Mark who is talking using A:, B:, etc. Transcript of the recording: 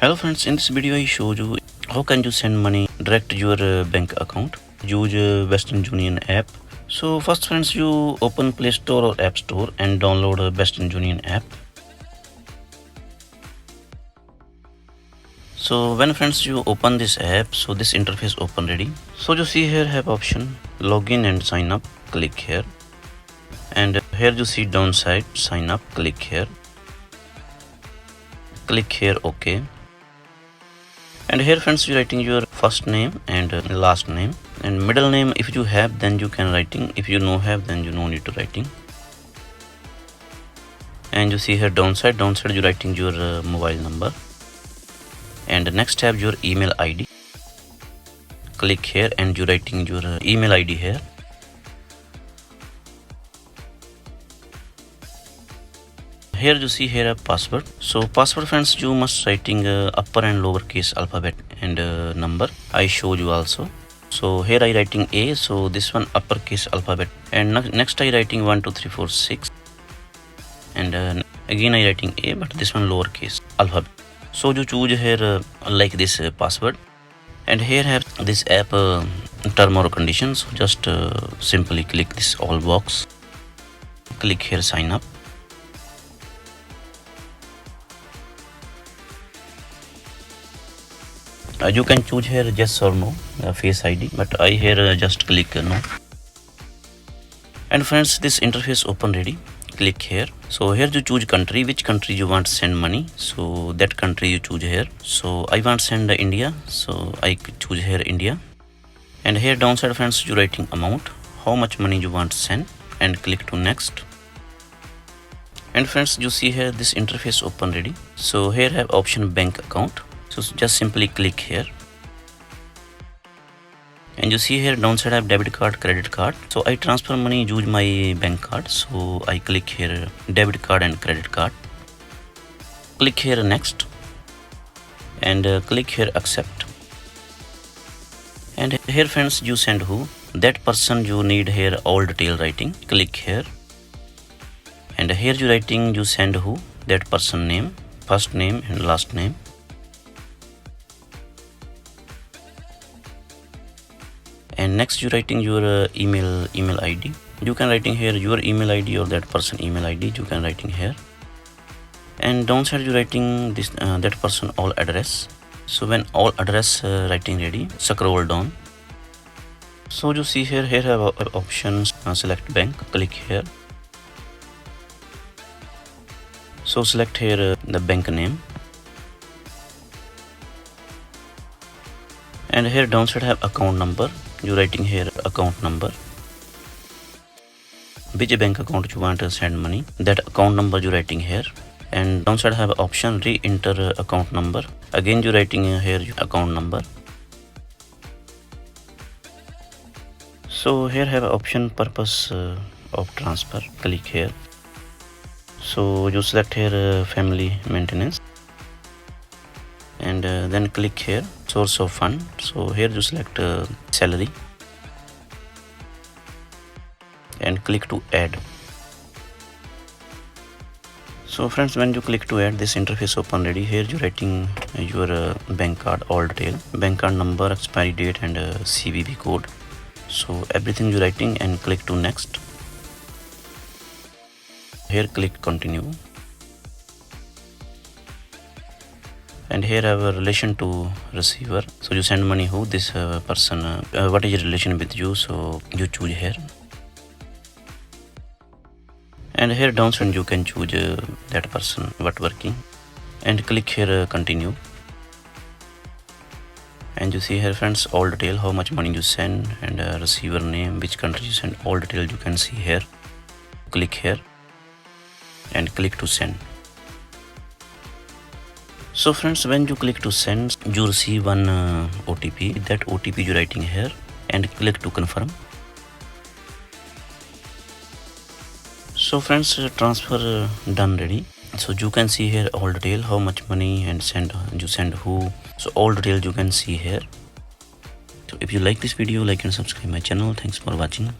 A: Hello friends, in this video I show you how can you send money direct to your bank account. Use Western Union app. So first friends, you open Play Store or App Store and download Western Union app. So when friends you open this app, so this interface open ready. So you see here have option login and sign up, click here. And here you see downside sign up, click here. Click here OK. And here friends you writing your first name and last name, and middle name if you have then you can writing, if you no have then you no need to writing. And you see here downside you writing your mobile number, and next tab your email ID. Click here and you writing your email ID here. Here you see here a password. So password friends you must writing upper and lower case alphabet and number. I show you also. So here I writing A, so this one uppercase alphabet, and next I writing 1 2 3 4 6, and again I writing A, but this one lowercase alphabet. So you choose here like this password, and here have this app term or conditions. So just simply click this all box, click here sign up. You can choose here yes or no face ID, but I here just click no. And friends, this interface open ready. Click here. So here you choose country, which country you want to send money, so that country you choose here. So I want to send India, so I choose here India. And here downside friends you writing amount, how much money you want to send, and click to next. And friends you see here this interface open ready. So here have option bank account. So just simply click here, and you see here downside I have debit card, credit card. So I transfer money use my bank card, so I click here debit card and credit card. Click here next, and click here accept. And here friends you send who, that person you need here all detail writing. Click here, and here you writing you send who, that person name, first name and last name. And next you writing your email ID. You can writing here your email ID or that person email ID, you can writing here. And downside you writing this that person all address. So when all address writing ready, scroll down. So you see here have options select bank, click here. So select here the bank name, and here downside have account number. You writing here account number, which bank account you want to send money, that account number you writing here. And downside have option re-enter account number, again you writing here account number. So here have option purpose of transfer, click here. So you select here family maintenance, and then click here source of fund. So here you select salary, and click to add. So friends, when you click to add, this interface open ready. Here you writing your bank card all detail, bank card number, expiry date, and CVV code. So everything you writing, and click to next. Here click continue. And here have a relation to receiver. So you send money who, this person, what is your relation with you, so you choose here. And here downside you can choose that person what working, and click here continue. And you see here friends all detail, how much money you send, and receiver name, which country you send, all detail you can see here. Click here and click to send. So friends, when you click to send, you receive one OTP. That OTP you writing here, and click to confirm. So friends, transfer done ready. So you can see here all detail, how much money and you send who. So all detail you can see here. So if you like this video, like and subscribe my channel. Thanks for watching.